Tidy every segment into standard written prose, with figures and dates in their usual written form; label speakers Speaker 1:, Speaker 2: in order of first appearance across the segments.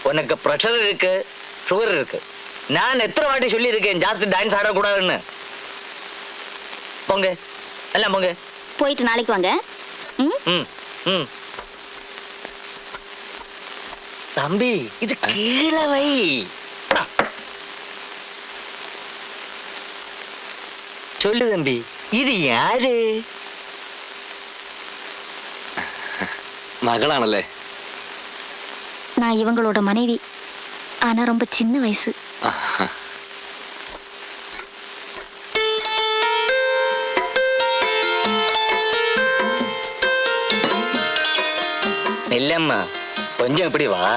Speaker 1: உனக்கு ப்ரெஷர் இருக்கு, சுகர் இருக்கு. நான் எத்தனை வாட்டி சொல்லி இருக்கேன் ஜாஸ்தி டான்ஸ் ஆடக்கூடாதுன்னு. போங்க எல்லாம் போங்க.
Speaker 2: போயிட்டு நாளைக்கு வாங்க.
Speaker 1: தம்பி இது கீழே வை. சொல்லு தம்பி, இது யாரு?
Speaker 3: மகளானല്ലേ?
Speaker 2: நான் இவங்களோட மனைவி. ஆனா ரொம்ப சின்ன வயசு.
Speaker 1: இல்லம்மா, கொஞ்சம் இப்படி வா.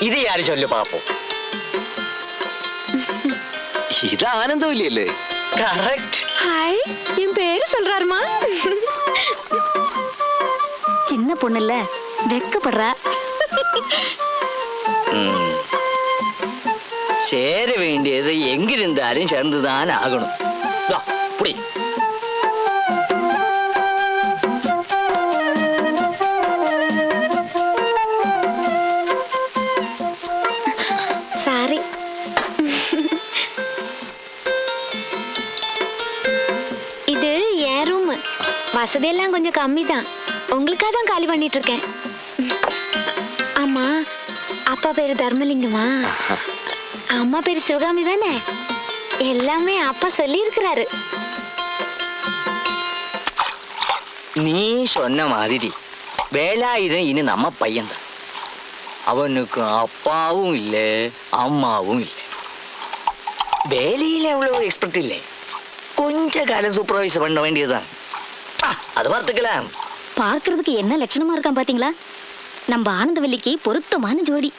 Speaker 1: இது யாரு சொல்லு பாப்போம்.
Speaker 3: இது ஆனந்தவல்லியല്ലേ?
Speaker 1: கரெக்ட்.
Speaker 2: ஹாய், என் பேரு சொல்றாருமா. சின்ன பொண்ணு இல்ல, வெக்கப்படுறா.
Speaker 1: சேர வேண்டியது எங்கிருந்தாலும் சேர்ந்துதான் ஆகணும். புடி.
Speaker 2: சாரி. இது என் ரூம். வசதியெல்லாம் கொஞ்சம் கம்மி தான். உங்களுக்காக தான் காலி பண்ணிட்டு இருக்கேன். ஆமா, அப்பா பேரு தர்மலிங்கமா? அம்மா பேரு சிவகாமி தானே? எல்லாமே அப்பா சொல்லி இருக்கிறாரு.
Speaker 1: நீ சொன்ன மாதிரி வேலாயுதம் இனி நம்ம பையன்தான். அவனுக்கு அப்பாவும் இல்லை, அம்மாவும் இல்லை. வேலையில எவ்வளவு எக்ஸ்பெக்ட் இல்லை. கொஞ்ச காலம் சூப்பர்வைஸ் பண்ண வேண்டியதுதான். அது பார்த்துக்கலாம்.
Speaker 2: பார்க்கிறதுக்கு என்ன லட்சணமா இருக்கான் பாத்தீங்களா? நம்ம ஆனந்தவல்லிக்கு பொருத்தமான ஜோடி.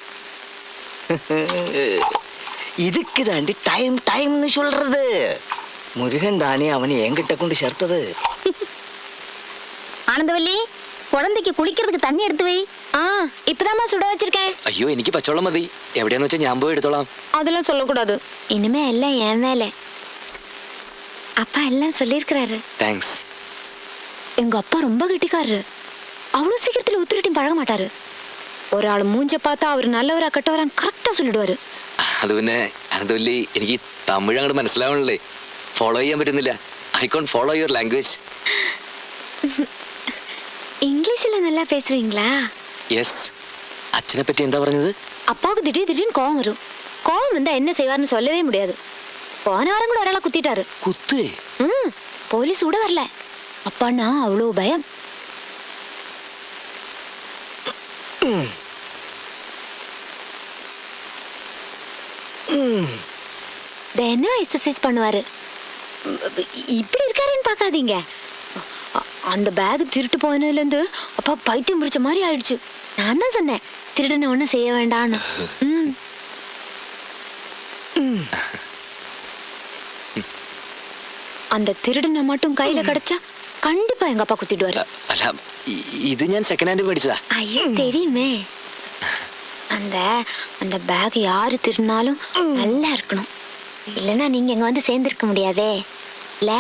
Speaker 1: இதுக்கு தாண்டி டைம் டைம்னு சொல்றது. முருகன் தானே அவனை என்கிட்ட கொண்டு சேர்த்தது.
Speaker 2: ആനന്ദവല്ലി, കുഴന്തയ്ക്ക് കുളിக்கிறதுக்கு தண்ணி എടുത്തു வை. இப்பதாம்மா சுட வச்சிருக்கேன்.
Speaker 3: ஐயோ, എനിക്ക് പച്ചവെള്ളം മതി. എവിടെയാന്ന് വെച്ചാൽ ഞാൻ പോയി എടുത്തോളാം.
Speaker 2: அதெல்லாம் சொல்லக்கூடாது. இனிமே எல்லாம் என் வேலை. அப்பா எல்லாம் சொல்லியிருக்கிறாரு.
Speaker 3: தேங்க்ஸ்.
Speaker 2: எங்க அப்பா ரொம்ப கெட்டிக்காரரு. அவ்வளவு சீக்கிரத்துல உத்திரிட்டையும் பழக மாட்டாரு. ஒரு ஆள் மூஞ்ச பார்த்தா அவர் நல்லவரா கெட்டவரான்னு கரெக்டா சொல்லிடுவாரு.
Speaker 3: അത് പിന്നെ ആനന്ദവല്ലി, എനിക്ക് തമിഴ് അങ്ങോട്ട് മനസ്സിലാവണല്ലേ. ഫോളോ ചെയ്യാൻ പറ്റുന്നില്ല. I can't follow your language.
Speaker 2: இங்கிலீஷ்ல நல்லா பேசுவீங்களா?
Speaker 3: യെസ്. അച്ഛനെ പറ്റി എന്താ പറഞ്ഞത്?
Speaker 2: அப்பாவுக்கு திடீர்னு கோவம் வரும். கோவம் வந்தா என்ன செய்வார்னு சொல்லவே முடியாது. போன வாரம் கூட ஒராளை குத்திட்டாரு.
Speaker 3: കുത്തേ?
Speaker 2: போலீஸ் கூட வரல. அப்பான்னா அவ்வளோ பயம். தினம் எக்ஸசைஸ் பண்ணுவாரு. இப்படி இருக்காருன்னு பார்க்காதீங்க. அந்த பேக் திருட்டு போனதுல இருந்து அப்பா பைத்தியம் பிடிச்ச மாதிரி ஆயிடுச்சு. நான் தான் சொன்னேன், திருடனை ஒன்னும் செய்ய வேண்டான்னு. அந்த திருடனை மட்டும் கையில கிடைச்சா கண்டிப்பா எங்க அப்பா குத்திடுவாரு.
Speaker 3: അല്ല, ഇത് ഞാൻ സെക്കൻഡ് ഹാൻഡ് മേടിച്ചതാ.
Speaker 2: ஐயோ, தெரியுமே. அந்த அந்த பேக் யாரு திருடினாலும் நல்லா இருக்கணும். இல்லைன்னா நீங்க இங்க வந்து சேர்ந்திருக்க முடியாதே இல்ல?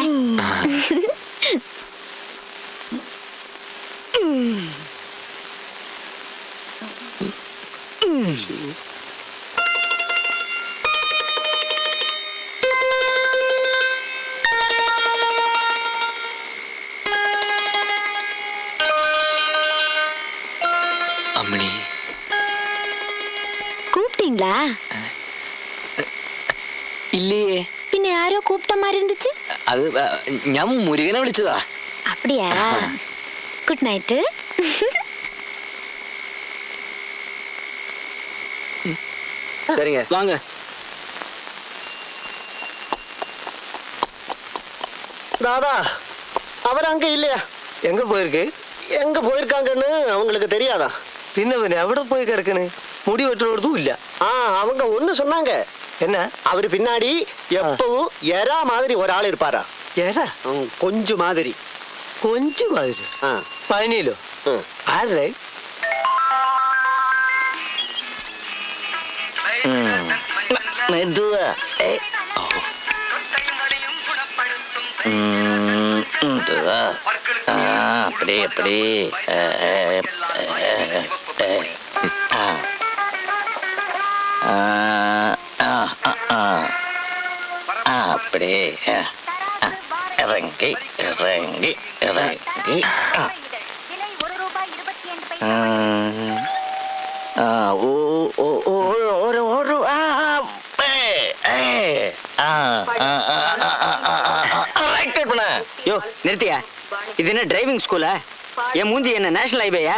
Speaker 3: അമ്മണി,
Speaker 2: கூப்பிட்டீங்களா?
Speaker 3: ഇല്ലേ.
Speaker 2: பின்ன யாரோ கூப்பிட்ட மாதிரி இருந்துச்சு.
Speaker 3: അത് ഞാൻ മുരുകനെ വിളിച്ചതാ.
Speaker 2: அப்படியா? Good night.
Speaker 3: சரிங்க, வாங்க.
Speaker 4: தாதா, அவர் அங்க இல்லையா?
Speaker 1: எங்க போயிருக்கு?
Speaker 4: எங்க போயிருக்காங்கன்னு அவங்களுக்கு தெரியாதா?
Speaker 1: பின்ன எവിടെ போய் கிடக்குன்னு முடி வெட்டுறதும் இல்ல.
Speaker 4: அவங்க ஒண்ணு சொன்னாங்க.
Speaker 1: என்ன?
Speaker 4: அவரு பின்னாடி எப்பவும் எறா மாதிரி ஒரு ஆள் இருப்பாரா?
Speaker 1: எறா?
Speaker 4: கொஞ்சம் மாதிரி.
Speaker 1: கொஞ்சம் மாதிரி? பதினேலோ? ஆறு. மெதுவா. அப்படி அப்படி ആ, ആ, ഓ, ഓ, ഓ, ഓരോ, ഓരോ, ആ, ഏ, ഏ, ആ, ആ, ആ, ആ, ആ, ആ, right cut பண்ணு. யோ நிறுத்தியா இது என்ன டிரைவிங் ஸ்கூலா என் மூஞ்சி என்ன நேஷனல் ஹைவேயா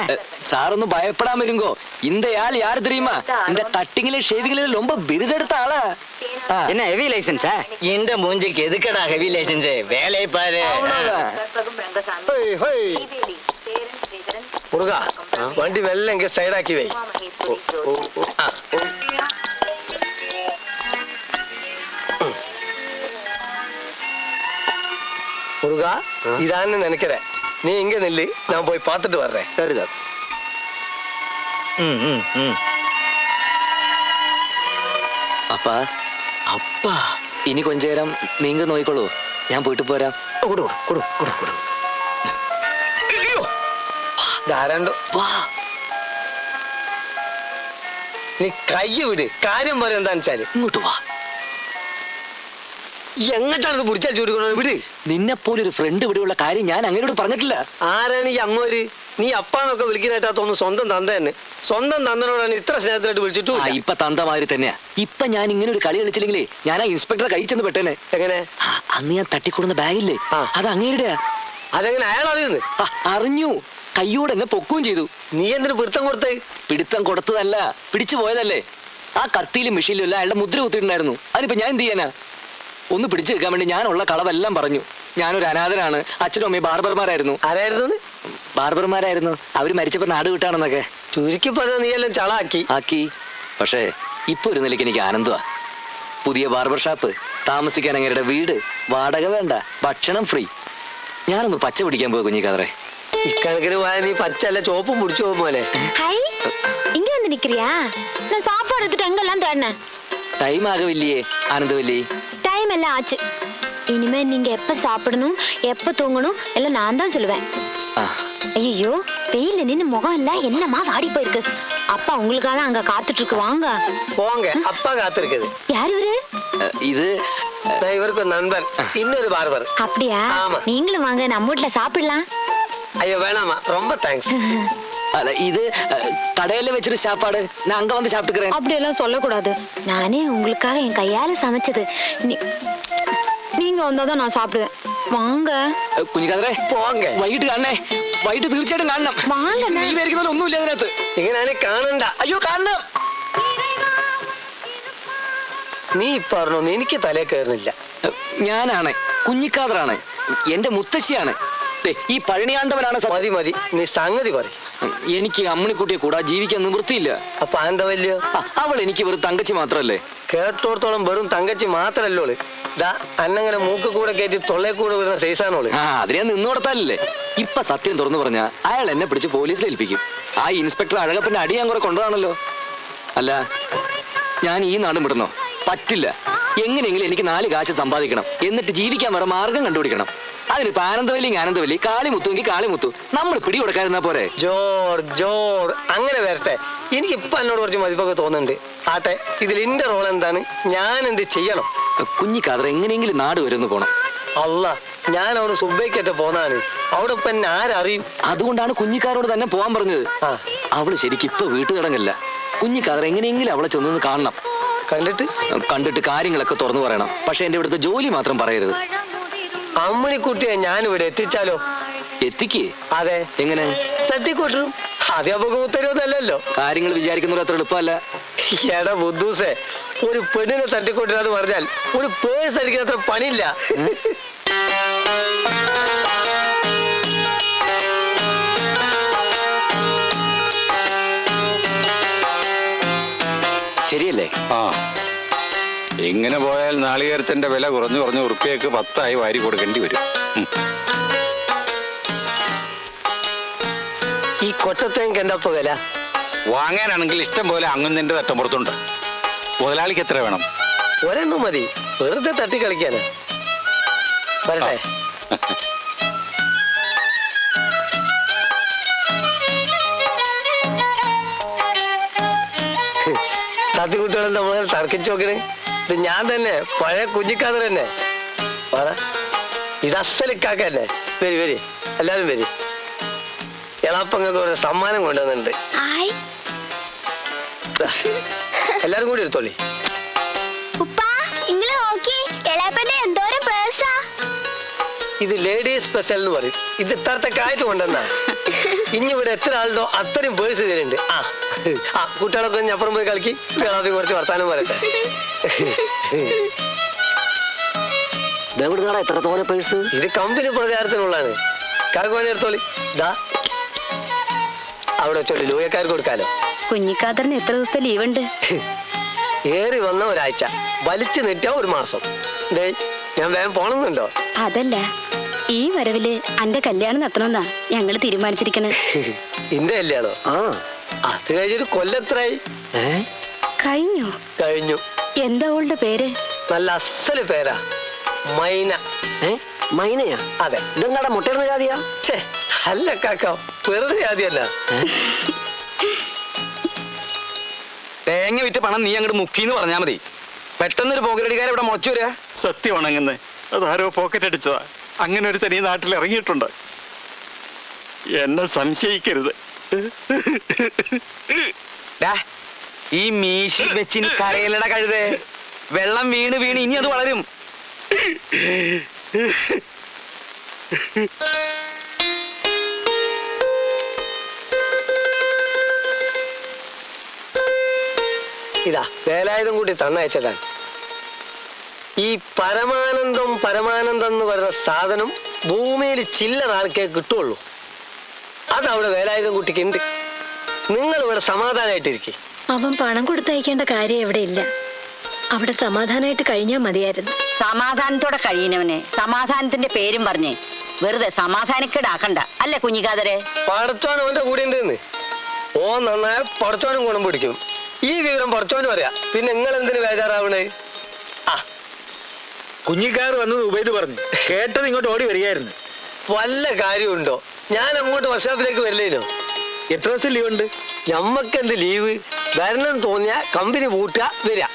Speaker 3: சார் ஒன்னும் பயப்படாம இருங்கோ. இந்த ஆள் யாரு தெரியுமா? இந்த கட்டிங்ல ஷேவிங்ல ரொம்ப விருதெடுத்த ஆளா.
Speaker 1: என்ன ஹெவி லைசன்ஸா இந்த மூஞ்சிக்கு எதுக்கடா ஹெவி லைசன்ஸ் வேலையை பாரு
Speaker 4: ഹേയ്, ഹേയ്. മുരുക വണ്ടി മെല്ലെ എങ്കിൽ സൈഡാക്കി വേ മുരുക ഇതാണ് നിനക്കറേ നീ ഇങ്ങ നില്ല് ഞാൻ പോയി പാത്തിട്ട് വர்றேன் சரிதா
Speaker 3: அப்பா
Speaker 1: அப்பா
Speaker 3: ഇനി கொஞ்ச നേരം നീങ്ക നോയിക്കോളൂ, ഞാൻ പോയിട്ട് പോരാം.
Speaker 4: കൊടു കൊടു കൊടു കൊടു ധാരാണ്ടോ
Speaker 3: വാ.
Speaker 4: നീ കൈ വിട്, കാര്യം പറയാൻ എന്താന്ന് വെച്ചാല്
Speaker 3: ഇങ്ങോട്ട് വാ.
Speaker 4: എങ്ങോട്ടാണ് പിടിച്ചാൽ ചൂടിക്കൊണ്ടു വിട്.
Speaker 3: നിന്നെ പോലെ ഒരു ഫ്രണ്ട് ഇവിടെയുള്ള കാര്യം ഞാൻ അങ്ങനോട് പറഞ്ഞിട്ടില്ല.
Speaker 4: ആരാണ് ഈ അങ്ങോര്? നീ അപ്പാന്നൊക്കെ വിളിക്കാനായിട്ടാ തോന്നുന്നു സ്വന്തം തന്ത തന്നെ. സ്വന്തം തന്തനോടാണ് ഇത്ര സ്നേഹത്തിലായിട്ട് വിളിച്ചിട്ടു.
Speaker 3: ഇപ്പൊ തന്തമാതിരി തന്നെയാ. ഇപ്പൊ ഞാൻ ഇങ്ങനെ ഒരു കളി കളിച്ചില്ലെങ്കിലേ ഞാൻ ആ ഇൻസ്പെക്ടറെ കൈ ചെന്ന് പെട്ടേനെ.
Speaker 4: എങ്ങനെ?
Speaker 3: അന്ന് ഞാൻ തട്ടിക്കൊടുന്ന ബാഗില്ലേ,
Speaker 4: ആ.
Speaker 3: അത് അങ്ങേരുടെയാ.
Speaker 4: അതെങ്ങനെ അയാൾ അറിയുന്നു?
Speaker 3: അറിഞ്ഞു, കയ്യോടെ എന്നെ പൊക്കുകയും ചെയ്തു.
Speaker 4: നീ എന്തിനു പിടുത്തം കൊടുത്തേ?
Speaker 3: പിടുത്തം കൊടുത്തതല്ല, പിടിച്ചു പോയതല്ലേ. ആ കത്തിയിലും മെഷീനിലും എല്ലാം അയാളുടെ മുദ്ര കുത്തിയിട്ടുണ്ടായിരുന്നു. അതിനിപ്പോ ഞാൻ എന്ത് ചെയ്യാനാ? ഒന്ന് പിടിച്ചു വെക്കാൻ വേണ്ടി ഞാനുള്ള കളവെല്ലാം പറഞ്ഞു. ഞാനൊരു അനാഥനാണ്, അച്ഛനും അമ്മയും ബാർബർമാരായിരുന്നു.
Speaker 4: ആരായിരുന്നു?
Speaker 3: ബാർബർമാരായിരുന്നു. അവര് മരിച്ചപ്പോ നാട് വിട്ടാണെന്നൊക്കെ
Speaker 4: ചുരുക്കി പറഞ്ഞ നീ എല്ലാം ചളാക്കി
Speaker 3: ആക്കി. പക്ഷേ ഇപ്പൊ ഒരു നിലയ്ക്ക് എനിക്ക് ആനന്ദമാ. പുതിയ ബാർബർ ഷാപ്പ്, താമസിക്കാൻ അങ്ങേരുടെ വീട്, വാടക വേണ്ട, ഭക്ഷണം ഫ്രീ. ഞാനൊന്ന് പച്ച പിടിക്കാൻ പോയി കുഞ്ഞിക്കാതറേ.
Speaker 4: ഇക്കണക്കിന് പോയാ നീ പച്ചല്ല ചോപ്പും പിടിച്ചു പോകും പോലെ.
Speaker 2: ஹை இங்க வந்து நிக்கிறியா? நான் சாப்பாடு எடுத்துட்டு எங்கெல்லாம் தேடினேன்.
Speaker 3: ടൈം ആകവില്ലേ ആനന്ദവല്ലി?
Speaker 2: டைம் எல்லாம் ஆச்சு. இனிமே நீங்க எப்ப சாப்பிடணும் எப்ப தூங்கணும் எல்லாம் நான் தான் சொல்லுவேன்.
Speaker 3: ആ,
Speaker 2: ஐயோ வெயில நின்னு முகம் எல்லாம் என்னமா வாடி போயிருக்கு. அப்பா உங்களுக்காக அங்க காத்துட்டு இருக்கு, வாங்க.
Speaker 4: പോങ്ക അപ്പ കാത്തിരിക്കത്.
Speaker 2: யார் இவரு?
Speaker 3: ഇത്
Speaker 4: ഇവർക്ക് നൻപൻ ഇന്നൊരു ബാർബർ.
Speaker 2: அப்படியா?
Speaker 4: ஆமா.
Speaker 2: நீங்களும் வாங்க, நம்ம வீட்டுல சாப்பிடலாம்.
Speaker 4: അയ്യോ വേണാമാ, ரொம்ப താങ്ക്സ്.
Speaker 3: അല്ല, ഇത് കടയില് വെച്ചിട്ട് സാപ്പാട് ഞാൻ അങ്ക വന്ന് സാപ്പിട്ടുக்கிறேன்.
Speaker 2: அப்படியெல்லாம் சொல்லக்கூடாது. நானே உங்களுக்காக என் கையால சமைச்சது. நீங்க வந்தாதான் நான் சாப்பிடுவேன். வாங்க
Speaker 3: കുഞ്ഞിക്കാതറേ,
Speaker 4: പോങ്ക
Speaker 3: വൈകിട്ട് കാണണേ. വൈകിട്ട് തീർച്ചയായിട്ടും കാണണം.
Speaker 2: വാങ്ങ.
Speaker 3: നീ വിചാരിക്കുന്ന പോലെ ഒന്നുമില്ല അതിനകത്ത്.
Speaker 4: ഇങ്ങനെ കാണണ്ട.
Speaker 3: അയ്യോ കാണണം.
Speaker 4: നീ പറഞ്ഞോന്ന് എനിക്ക് തലേ കയറുന്നില്ല.
Speaker 3: ഞാനാണ് കുഞ്ഞിക്കാതറാണ്, എന്റെ മുത്തശ്ശിയാണ്. ദേ, ഈ പഴനിയാണ്ടവനാണ് സത്യം.
Speaker 4: മതി മതി, നീ സംഗതി പറ.
Speaker 3: എനിക്ക് അമ്മണിക്കുട്ടിയെ കൂടാ ജീവിക്കാൻ നിവൃത്തിയില്ല.
Speaker 4: അപ്പൊ എന്താ വല്യോ?
Speaker 3: അവൾ എനിക്ക് വെറും തങ്കച്ചി മാത്രല്ലേ.
Speaker 4: കേട്ടോടത്തോളം വെറും തങ്കച്ചി മാത്രല്ലോള്. ദാ അന്നങ്ങനെ മൂക്ക് കൂടെ കയറ്റി തൊള്ളേ കൂടെ വരുന്ന സൈസാണോള്.
Speaker 3: അതിനെ നിന്നോടത്താലല്ലേ. ഇപ്പൊ സത്യം തുറന്നു പറഞ്ഞ അയാൾ എന്നെ പിടിച്ച് പോലീസിൽ ഏൽപ്പിക്കും. ആ ഇൻസ്പെക്ടർ അഴകപ്പന്റെ അടി ഞാൻ കുറെ കൊണ്ടതാണല്ലോ. അല്ല, ഞാൻ ഈ നാടും വിടണോ? പറ്റില്ല. എങ്ങനെയെങ്കിലും എനിക്ക് 4 കാശ് സമ്പാദിക്കണം, എന്നിട്ട് ജീവിക്കാൻ വേറെ മാർഗം കണ്ടുപിടിക്കണം. അതിനിപ്പോ ആനന്ദവല്ലി കാളിമുത്തുവെങ്കിൽ കാളിമുത്തു, നമ്മൾ പിടി കൊടുക്കാതിരുന്നാ പോരെ.
Speaker 4: ജോർ അങ്ങനെ വരട്ടെ. എനിക്ക് ഇപ്പൊ എന്നോട് കുറച്ച് മതിപ്പൊക്കെ തോന്നുന്നുണ്ട്. ആട്ടെ, ഇതിൽ എന്റെ റോൾ എന്താണ്? ഞാൻ എന്ത് ചെയ്യണം?
Speaker 3: കുഞ്ഞിക്കാതറ എങ്ങനെയെങ്കിലും നാട് വരുന്നു പോണം.
Speaker 4: അല്ല, ഞാൻ അവിടെ സുബൈക്കറ്റ പോന്നാണ്. അവിടെ ഇപ്പൊ എന്നെ ആരറിയും?
Speaker 3: അതുകൊണ്ടാണ് കുഞ്ഞിക്കാരോട് തന്നെ പോവാൻ പറഞ്ഞത്.
Speaker 4: ആ,
Speaker 3: അവള് ശരിക്കും ഇപ്പൊ വീട്ടു കിടങ്ങല്ല. കുഞ്ഞിക്കാതറ എങ്ങനെയെങ്കിലും അവളെ ചെന്നൊന്ന് കാണണം. കണ്ടിട്ട് കാര്യങ്ങളൊക്കെ തുറന്നു പറയണം. പക്ഷെ എന്റെ ഇവിടുത്തെ ജോലി മാത്രം പറയരുത്.
Speaker 4: അമ്മണിക്കുട്ടിയെ ഞാൻ ഇവിടെ എത്തിച്ചാലോ?
Speaker 3: എത്തിക്കേ?
Speaker 4: അതെ.
Speaker 3: എങ്ങനെ?
Speaker 4: തട്ടിക്കൂട്ടും. അധ്യാപകം ഉത്തരവൊന്നല്ലോ.
Speaker 3: കാര്യങ്ങൾ വിചാരിക്കുന്നത് അത്ര എളുപ്പമല്ല.
Speaker 4: എടാ ബുദ്ധൂസേ, ഒരു പെണ്ണിനെ തട്ടിക്കൂട്ടിനാന്ന് പറഞ്ഞാൽ ഒരു പേഴ്സ് അടിക്കുന്ന അത്ര പണിയില്ല.
Speaker 3: ശരിയല്ലേ?
Speaker 5: ആ, ഇങ്ങനെ പോയാൽ നാളികേരത്തിന്റെ വില കുറഞ്ഞു ഉറുപ്പിയക്ക് 10 വാരി കൊടുക്കേണ്ടി വരും.
Speaker 4: ഈ കൊച്ചത്തേക്ക് എന്താ വില?
Speaker 5: വാങ്ങാനാണെങ്കിൽ ഇഷ്ടം പോലെ അങ്ങുന്നതിന്റെ തട്ടമ്പുറത്തുണ്ട്. മുതലാളിക്ക് എത്ര വേണം?
Speaker 4: ഒരെണ്ണം മതി, വെറുതെ തട്ടി കളിക്കാന്. വരട്ടെ. തട്ടിക്കുട്ടികളെന്താ മുതൽ തർക്കിച്ചു നോക്കണേ? ഇത് ഞാൻ തന്നെ, പഴയ കുഞ്ഞിക്കാതർ തന്നെ. പറ, ഇത് അസലിക്കാക്കല്ലേ? വരി എല്ലാരും വരി. എളാപ്പങ്ങൾക്ക് ഒരു സമ്മാനം കൊണ്ടുവന്നിട്ടുണ്ട്.
Speaker 2: ആയ്
Speaker 4: എല്ലാരും കൂടി എടുത്തോളി.
Speaker 2: ഉപ്പാ ഇങ്ങള് നോക്കി എളാപ്പന്റെ എന്തോരം പേഴ്സാ.
Speaker 4: ഇത് ലേഡീസ് സ്പെഷ്യൽ എന്ന് പറയും. ഇത് ഇത്രത്തൊക്കെ ആയിട്ട് കൊണ്ടുവന്നാ. ഇനി ഇവിടെ എത്ര ആളുണ്ടോ അത്രയും പേഴ്സ് ഇതിലുണ്ട്. ആ കുട്ടികളൊക്കെ ഒന്ന് അപ്പുറം പോയി കളിക്കി. എളാപ്പി കുറച്ച് വർത്താനം പറയട്ടെ.
Speaker 3: എത്ര തോനെ പേഴ്സ്?
Speaker 4: ഇത് കമ്പനി പ്രചാരത്തിനുള്ളതാണ്. കാക്കുവാണി എടുത്തോളി. ദാ അവിടെ വെച്ചോളി, ലൂയക്കാർക്ക് കൊടുക്കാലോ.
Speaker 2: കുഞ്ഞിക്കാതറിന് എത്ര ദിവസത്തെ ലീവ് ഉണ്ട്?
Speaker 4: ഏറി വന്ന ഒരാഴ്ച, വലിച്ചു നീട്ടിയ ഒരു മാസം. ഡേ ഞാൻ വേഗം പോണമെന്നുണ്ടോ?
Speaker 2: അതല്ല, ഈ വരവില് അന്റെ കല്യാണം നടത്തണമെന്നാ ഞങ്ങള് തീരുമാനിച്ചിരിക്കണേ.
Speaker 4: ഇന്റെ കല്യാണോ? അത് കഴിഞ്ഞൊരു കൊല്ലത്രായി.
Speaker 2: കഴിഞ്ഞു.
Speaker 4: കഴിഞ്ഞു.
Speaker 2: എന്താ അവളുടെ പേര്?
Speaker 4: നല്ല അസല് പേരാ, മൈന.
Speaker 3: മൈനയാ?
Speaker 4: അതെ.
Speaker 3: ഇതെന്താടാ മുട്ടയിടുന്ന ജാതിയാ?
Speaker 4: ഛേ അല്ല കാക്ക, വെറുതെ ജാതിയല്ല.
Speaker 3: തേങ്ങ വിറ്റ് പണം നീ അങ്ങോട്ട് മുക്കിന്ന് പറഞ്ഞാ മതി. പെട്ടെന്നൊരു പോക്കറ്റടിക്കാരെ ഇവിടെ മുളച്ചു വരിക.
Speaker 5: സത്യമാണെങ്ങനെ അതാരോ പോക്കറ്റ് അടിച്ചതാ. അങ്ങനെ ഒരു തനി നാട്ടിൽ ഇറങ്ങിയിട്ടുണ്ട്. എന്നെ സംശയിക്കരുത്.
Speaker 3: ഈ മീശി വെച്ചിന് കരയിലട കഴുതേ. വെള്ളം വീണ് വീണ് ഇനി അത് വളരും.
Speaker 4: ഇതാ വേലായുധം കൂടി തന്നയച്ചതാണ്. ഈ പരമാനന്ദം പരമാനന്ദം എന്ന് പറയുന്ന സാധനം ഭൂമിയിൽ ചില്ലറ ആൾക്കേ കിട്ടുള്ളൂ. അതവിടെ വേലായുധം കുട്ടിക്ക് ഉണ്ട്. നിങ്ങൾ ഇവിടെ സമാധാനമായിട്ടിരിക്കും.
Speaker 2: അവൻ പണം കൊടുത്തയക്കേണ്ട കാര്യം എവിടെ ഇല്ല. അവിടെ സമാധാനമായിട്ട് കഴിഞ്ഞാൽ മതിയായിരുന്നു.
Speaker 6: സമാധാനത്തോടെ കഴിയുന്നവനെ സമാധാനത്തിന്റെ പേരും പറഞ്ഞ് വെറുതെ സമാധാനക്കേടാക്കണ്ട. അല്ലേ കുഞ്ഞിക്കാതരെ?
Speaker 4: പടച്ചോൻ അവന്റെ കൂടെ ഉണ്ടെന്ന്. ഓ നന്നായ പടച്ചോനും ഗുണം പിടിക്കും. ഈ വിവരം പടച്ചോനും അറിയാം. പിന്നെ നിങ്ങൾ എന്തിനു ബേജാറാവണേ?
Speaker 7: കുഞ്ഞിക്കാർ വന്ന് ഉപയോഗിച്ച് പറഞ്ഞു കേട്ടത് ഇങ്ങോട്ട് ഓടി വരികയായിരുന്നു.
Speaker 4: വല്ല കാര്യമുണ്ടോ? ഞാൻ അങ്ങോട്ട് വർക്ക്ഷോപ്പിലേക്ക് വരില്ലേനോ?
Speaker 7: എത്ര ദിവസം ലീവ് ഉണ്ട്?
Speaker 4: ഞമ്മക്കെന്ത് ലീവ്? വരണം തോന്നിയ കമ്പനി പൂട്ടുക, വരിക.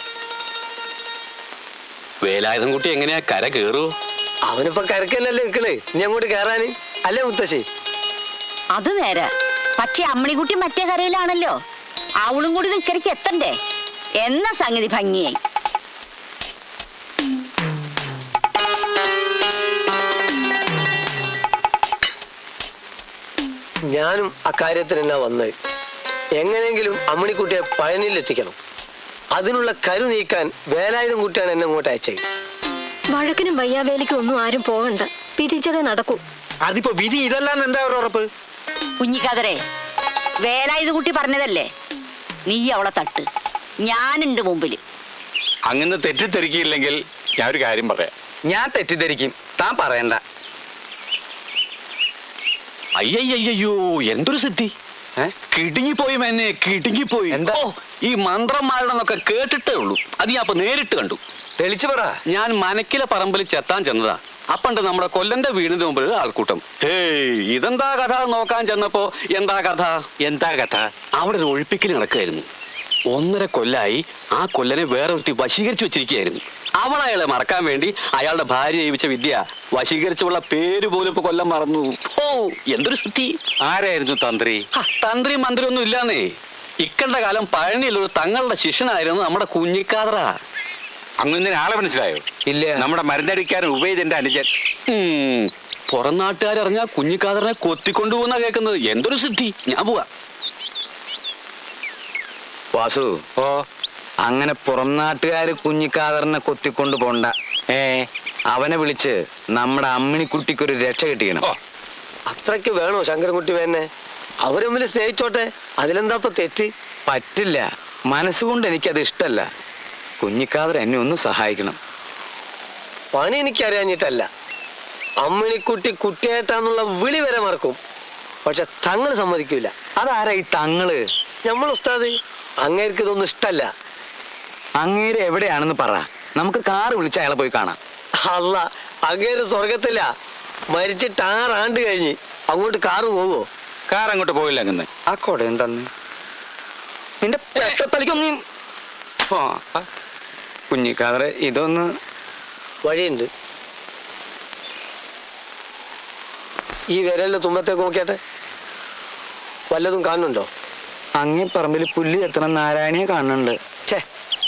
Speaker 3: വേലായുധം കുട്ടി എങ്ങനെയാ കര കേറുവോ?
Speaker 4: അവനിപ്പോ കരക്കല്ലല്ലേ നിക്കണേ, ഇനി അങ്ങോട്ട് കയറാന്. അല്ലേ മുത്തശ്ശി?
Speaker 6: അത് നേരെ. പക്ഷെ അമ്മണിക്കുട്ടി മറ്റേ കരയിലാണല്ലോ. അവളും കൂടി നിക്കരയ്ക്ക് എത്തണ്ടേ എന്ന സംഗതി ഭംഗിയായി.
Speaker 4: ഞാനും അക്കാര്യത്തിന് എന്നാ വന്നത്. എങ്ങനെയെങ്കിലും അമ്മണിക്കുട്ടിയെ പഴനിയിൽ എത്തിക്കണം. അതിനുള്ള കരു നീക്കാൻ വേലായുധം കുട്ടിയാണ് എന്നെ ഇങ്ങോട്ട് അയച്ചത്.
Speaker 2: വഴക്കിനും വയ്യാവേലിക്കും ഒന്നും ആരും പോകണ്ട. പിരിച്ചതേ നടക്കൂ.
Speaker 7: അതിപ്പോ വിധി ഇതല്ലാന്ന് എന്താ ഒരു ഉറപ്പ്?
Speaker 6: കുഞ്ഞിക്കാതരെ, വേലായുധ കുട്ടി പറഞ്ഞതല്ലേ, നീ അവളെ തട്ട്, ഞാനുണ്ട് മുമ്പില്.
Speaker 5: അങ്ങനെ തെറ്റിദ്ധരിക്കില്ലെങ്കിൽ ഞാൻ ഒരു കാര്യം പറയാം.
Speaker 3: ഞാൻ തെറ്റിദ്ധരിക്കും, താൻ പറയണ്ട. അയ്യയ്യോ എന്തൊരു സിദ്ധി! കിടുങ്ങിപ്പോയി എന്നെ, കിടുങ്ങിപ്പോയി.
Speaker 4: എന്താ?
Speaker 3: ഈ മന്ത്രന്മാരുടെന്നൊക്കെ കേട്ടിട്ടേ ഉള്ളൂ. അത് ഞാൻ അപ്പൊ നേരിട്ട് കണ്ടു.
Speaker 4: തെളിച്ചു പറ.
Speaker 3: ഞാൻ മനക്കിലെ പറമ്പിൽ ചെത്താൻ ചെന്നതാ. അപ്പണ്ട് നമ്മുടെ കൊല്ലന്റെ വീടിന് മുമ്പിൽ ആൾക്കൂട്ടം. ഹേയ് ഇതെന്താ കഥ നോക്കാൻ ചെന്നപ്പോ എന്താ കഥ?
Speaker 5: എന്താ കഥ?
Speaker 3: അവിടെ ഒരു ഒഴിപ്പിക്കൽ നടക്കുകയായിരുന്നു. 1.5 കൊല്ലായി ആ കൊല്ലനെ വേറെ ഒരുത്തി വശീകരിച്ചു വെച്ചിരിക്കുകയായിരുന്നു. അവൾ അയാളെ മറക്കാൻ വേണ്ടി അയാളുടെ ഭാര്യ ജീവിച്ച വിദ്യ വശീകരിച്ചുള്ള പേര് പോലും ഇപ്പൊ കൊല്ലം മറന്നു. ഓ എന്തൊരു സിദ്ധി!
Speaker 5: ആരായിരുന്നു തന്ത്രി?
Speaker 3: തന്ത്രി മന്ത്രി ഒന്നും ഇല്ലാന്നേ. ഇക്കണ്ട കാലം പഴനിയിലൊരു തങ്ങളുടെ ശിഷ്യനായിരുന്നു നമ്മുടെ കുഞ്ഞിക്കാതറ.
Speaker 5: അങ്ങനെ ആളെ മനസ്സിലായോ?
Speaker 4: ഇല്ല.
Speaker 5: നമ്മുടെ മരുന്നടിക്കാരൻ ഉപയോഗിച്ചെന്റെ അനുജൻ.
Speaker 3: പുറം നാട്ടുകാരറിഞ്ഞാ കുഞ്ഞിക്കാതറിനെ കൊത്തിക്കൊണ്ടുപോകുന്ന കേൾക്കുന്നത്. എന്തൊരു സിദ്ധി! ഞാൻ പോവാ.
Speaker 8: വാസു, അങ്ങനെ പുറം നാട്ടുകാര് കുഞ്ഞിക്കാതറിനെ കൊത്തിക്കൊണ്ട് പോണ്ട. അവനെ വിളിച്ച് നമ്മുടെ അമ്മിണിക്കുട്ടിക്കൊരു രക്ഷ കിട്ടിക്കണം.
Speaker 4: അത്രയ്ക്ക് വേണോ ശങ്കരൻകുട്ടി വേന്നെ? അവര് തമ്മിൽ സ്നേഹിച്ചോട്ടെ, അതിലെന്താ ഇപ്പൊ തെറ്റ്?
Speaker 8: പറ്റില്ല, മനസ്സുകൊണ്ട് എനിക്കത് ഇഷ്ടല്ല. കുഞ്ഞിക്കാതർ എന്നെ ഒന്ന് സഹായിക്കണം.
Speaker 4: പണി എനിക്കറിയാഞ്ഞിട്ടല്ല. അമ്മിണിക്കുട്ടി കുട്ടിയായിട്ടാന്നുള്ള വിളി വരെ മറക്കും. പക്ഷെ തങ്ങള് സമ്മതിക്കൂല.
Speaker 8: അതാരാ ഈ തങ്ങള്?
Speaker 4: നമ്മൾ ഉസ്താദ്. അങ്ങേർക്ക് ഇതൊന്നും ഇഷ്ടല്ല.
Speaker 8: അങ്ങേര് എവിടെയാണെന്ന് പറ, നമുക്ക് കാറ് വിളിച്ച് അയാളെ പോയി കാണാം.
Speaker 4: അല്ല, അങ്ങേര് സ്വർഗത്തില്ല. മരിച്ചിട്ട് 6 ആണ്ട് കഴിഞ്ഞ്. അങ്ങോട്ട് കാറ് പോവോ?
Speaker 5: കാർ അങ്ങോട്ട് പോയില്ല. അങ്ങനെ
Speaker 8: ആ കൊട എന്താന്ന് നിന്റെ പെട്ടത്തലിക്കൊന്നും. കുഞ്ഞിക്കാതറെ ഇതൊന്ന്
Speaker 4: വഴിയുണ്ട്. ഈ വിരലിന്റെ തുമ്പത്തേക്ക് നോക്കിയാട്ടെ. വല്ലതും കാണുന്നുണ്ടോ?
Speaker 8: അങ്ങേ പറമ്പിൽ പുല്ല് എത്തണം നാരായണിയെ കാണുന്നുണ്ട്.
Speaker 4: ഛേ,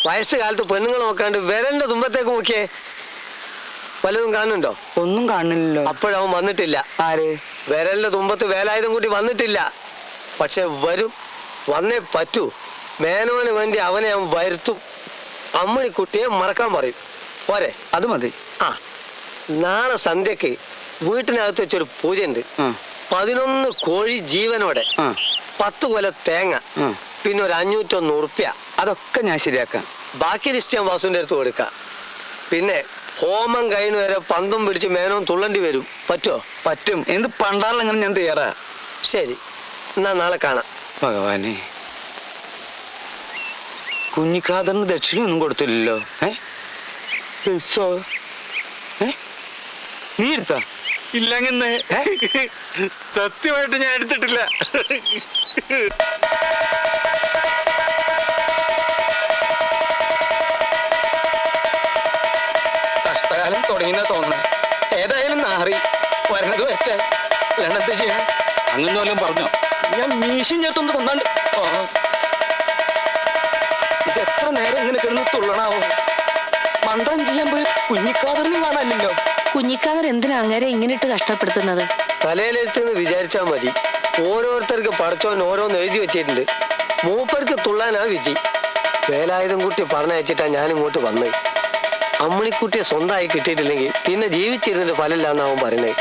Speaker 4: വയസ്സുകാലത്ത് പെണ്ണുങ്ങൾ നോക്കാണ്ട് വിരലിന്റെ തുമ്പത്തേക്ക് നോക്കിയേ, വല്ലതും കാണുന്നുണ്ടോ?
Speaker 8: ഒന്നും കാണുന്നില്ലല്ലോ.
Speaker 4: അപ്പോഴവൻ വന്നിട്ടില്ല.
Speaker 8: ആര്?
Speaker 4: വിരലിന്റെ തുമ്പത്ത് വേലായുധം കൂട്ടി വന്നിട്ടില്ല. പക്ഷെ വരും, വന്നേ പറ്റൂ. മേനോന് വേണ്ടി അവനെ അവൻ വരുത്തും. അമ്മണിക്കുട്ടിയെ മറക്കാൻ പറയും. പോരെ?
Speaker 8: അത് മതി.
Speaker 4: ആ, നാളെ സന്ധ്യക്ക് വീട്ടിനകത്ത് വെച്ചൊരു പൂജയുണ്ട്. 11 കോഴി ജീവനോടെ, 10 കൊല തേങ്ങ, പിന്നെ ഒരു 501 ഉറുപ്പ്യ.
Speaker 8: അതൊക്കെ ഞാൻ ശരിയാക്കാം.
Speaker 4: ബാക്കി ലിസ്റ്റ് ഞാൻ വാസുവിന്റെ അടുത്ത് കൊടുക്കാം. പിന്നെ ഹോമം കഴിഞ്ഞ് വരെ പന്തും പിടിച്ച് മേനോൻ തുള്ളണ്ടി വരും. പറ്റുമോ?
Speaker 8: പറ്റും. എന്ത് പണ്ടാറിലെങ്ങനെ ഞാൻ തയ്യാറാ.
Speaker 4: ശരി, എന്നാ നാളെ കാണാം.
Speaker 8: ഭഗവാനെ, കുഞ്ഞിക്കാതറിന് ദക്ഷിണയൊന്നും കൊടുത്തില്ലല്ലോ. നീ എടുത്താ?
Speaker 5: ഇല്ലങ്ങനെ സത്യമായിട്ട് ഞാൻ എടുത്തിട്ടില്ല.
Speaker 8: കഷ്ടകാലം തുടങ്ങിയെന്നാ തോന്നുന്നു. ഏതായാലും നാറി വരണത് വരട്ടെ. അല്ലാണ്ട് ചെയ്യാൻ
Speaker 7: അങ്ങനെ വല്ലതും പറഞ്ഞോ?
Speaker 8: ഞാൻ മീശം ചേർത്തൊന്ന് കൊന്നാണ്ട്. ഇത് എത്ര നേരം ഇങ്ങനെ കിടന്ന് തുള്ളണാവോ? മന്ത്രം ചെയ്യാൻ പോയി കുഞ്ഞിക്കാതറിനെ കാണാനില്ലല്ലോ.
Speaker 6: കുഞ്ഞിക്കാതർ എന്തിനാ അങ്ങേരെ ഇങ്ങനെ ഇട്ട് കഷ്ടപ്പെടുത്തുന്നത്?
Speaker 4: തലയിലെടുത്തെന്ന് വിചാരിച്ചാൽ മതി. ഓരോരുത്തർക്ക് പടച്ചോൻ ഓരോന്ന് എഴുതി വെച്ചിട്ടുണ്ട്. മൂപ്പർക്ക് തുള്ളാനാ വിധി. വേലായുധം കുട്ടി പറഞ്ഞയച്ചിട്ടാ ഞാൻ ഇങ്ങോട്ട് വന്നത്. അമ്മണിക്കുട്ടിയെ സ്വന്തമായി കിട്ടിയിട്ടില്ലെങ്കിൽ പിന്നെ ജീവിച്ചിരുന്നിട്ട് ഫലമില്ലാന്ന് അവൻ പറയുന്നത്.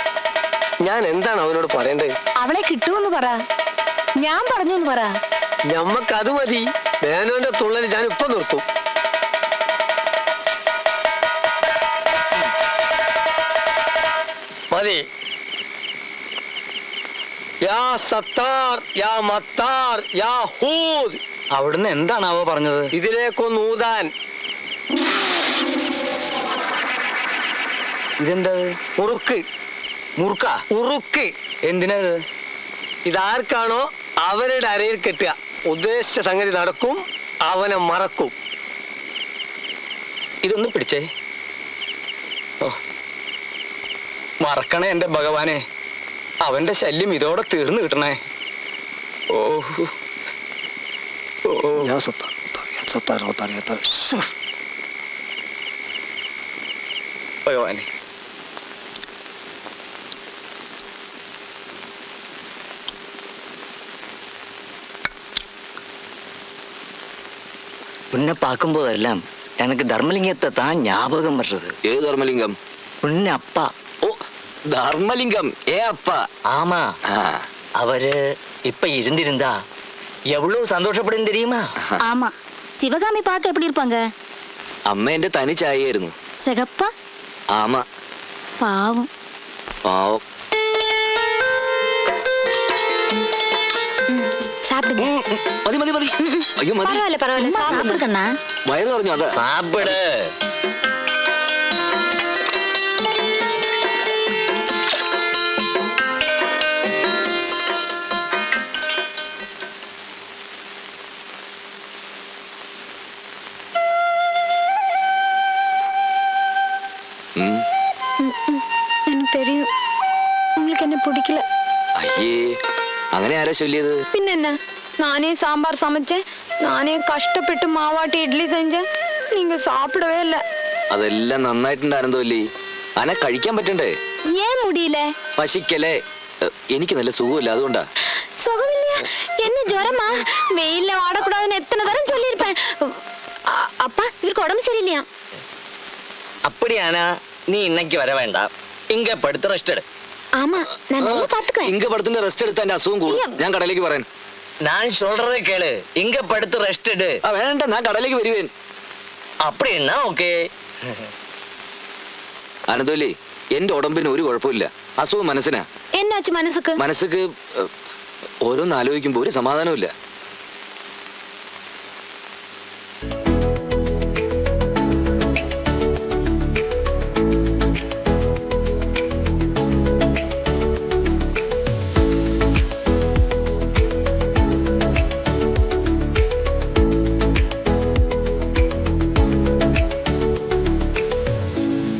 Speaker 4: ഞാൻ എന്താണ് അവനോട് പറയേണ്ടത്?
Speaker 6: അവളെ കിട്ടുമെന്ന് പറ, ഞാൻ പറഞ്ഞു എന്ന് പറ.
Speaker 4: ഞമ്മക്കത് മതി. മേനോന്റെ തുള്ളൽ ഞാൻ ഇപ്പൊ നിർത്തും. മതി. യാ സത്താർ, യാ മത്താർ, യാ ഹൂദ്.
Speaker 8: അവിടുന്ന് എന്താണാവോ പറഞ്ഞത്?
Speaker 4: ഇതിലേക്കൊന്ന് ഊതാൻ.
Speaker 8: ഇതെന്താ?
Speaker 4: ഉറുക്ക്.
Speaker 8: മുറുക്ക?
Speaker 4: ഉറുക്ക്.
Speaker 8: എന്തിനത്?
Speaker 4: ഇതാർക്കാണോ അവരുടെ അരയിൽ കെട്ടുക. ഉദ്ദേശിച്ച സംഗതി നടക്കും, അവനെ മറക്കും.
Speaker 8: ഇതൊന്ന് പിടിച്ചേ. ഓ, മറക്കണേ എന്റെ ഭഗവാനെ. അവന്റെ ശല്യം ഇതോടെ തീർന്നു കിട്ടണേ. ഓ ഭഗവാനെ.
Speaker 1: உன்னை பார்க்கும்போதெல்லாம் எனக்கு தர்மலிங்கத்தை தான் ஞாபகம் வர்றது.
Speaker 3: ഏത് ധർമ്മലിംഗം?
Speaker 1: உன்னை அப்பா.
Speaker 3: ഓ, ധർമ്മലിംഗം. അപ്പ.
Speaker 1: ஆமா, அவரு இப்ப இருந்திருந்தா எவ்வளவு சந்தோஷப்படும் தெரியுமா?
Speaker 2: ஆமா, சிவகாமி பார்க்க எப்படி இருப்பாங்க?
Speaker 3: അമ്മ എന്റെ തനി ചായയായിരുന്നു.
Speaker 2: சிகப்பா?
Speaker 3: ആമ.
Speaker 2: பாவம்.
Speaker 3: പാവം.
Speaker 2: சாப்பிடுங்க.
Speaker 3: മതി മതി മതി. അയ്യോ മതി.
Speaker 2: பரவாயில்ல பரவாயில்ல, சாப்பிடுங்கண்ணா.
Speaker 3: വയറ് പറഞ്ഞു. അതാ
Speaker 1: சாப்பிடு.
Speaker 2: எனக்கு தெரியும் உங்களுக்கு என்ன பிடிக்கல.
Speaker 3: അയ്യേ, അങ്ങനെ ആരാ ചൊല്ലിയത്?
Speaker 2: பின்ன நானே சாம்பார் சமைச்சேன், நானே கஷ்டப்பட்டு மாவாட்டி இட்லி செஞ்சேன், நீங்க சாப்பிடவே இல்லை.
Speaker 3: അതെല്ലാം നന്നായിട്ടുണ്ടായിരുന്നോല്ലേ? അനെ കഴിക്കാൻ പറ്റണ്ടേ?
Speaker 2: ஏன் முடியல?
Speaker 3: പശിക്കലേ. എനിക്ക് നല്ല സുഖമില്ല, അതുകൊണ്ടാ.
Speaker 2: சுகமில்லையா? என்ன ஜுரமா? வெயில்ல வாடக்கூடாதுன்னு எத்தனை தரம் சொல்லியிருப்பேன். அப்பா, இவருக்கு உடம்பு சரியில்லையா?
Speaker 1: அப்படியானா நீ இன்னைக்கு வர வேண்டாம். இங்க படுத்து ரெஸ்ட் எடு.
Speaker 2: ஆமா, நான் நல்லா பாத்துக்குவேன்.
Speaker 3: ഇങ്ക പടത്തിന്റെ റെസ്റ്റ് എടുത്താൽ എന്റെ അസുഖം കൂടും. ഞാൻ കടയിലേക്ക് പറയാൻ.
Speaker 1: நான் சொல்றதை கேளு. இங்க படுத்து ரெஸ்ட் எடு.
Speaker 3: വേണ്ട, ഞാൻ കടയിലേക്ക് വരുവേൻ.
Speaker 1: அப்படின்னா ஓகே.
Speaker 3: അനന്തോലി, എന്റെ ഉടമ്പിന് ഒരു കുഴപ്പമില്ല. അസുഖം മനസ്സിനാ.
Speaker 2: என்னாச்சு மனசுக்கு?
Speaker 3: മനസ്സിക്ക് ഓരോന്ന് ആലോചിക്കുമ്പോ ഒരു സമാധാനമില്ല.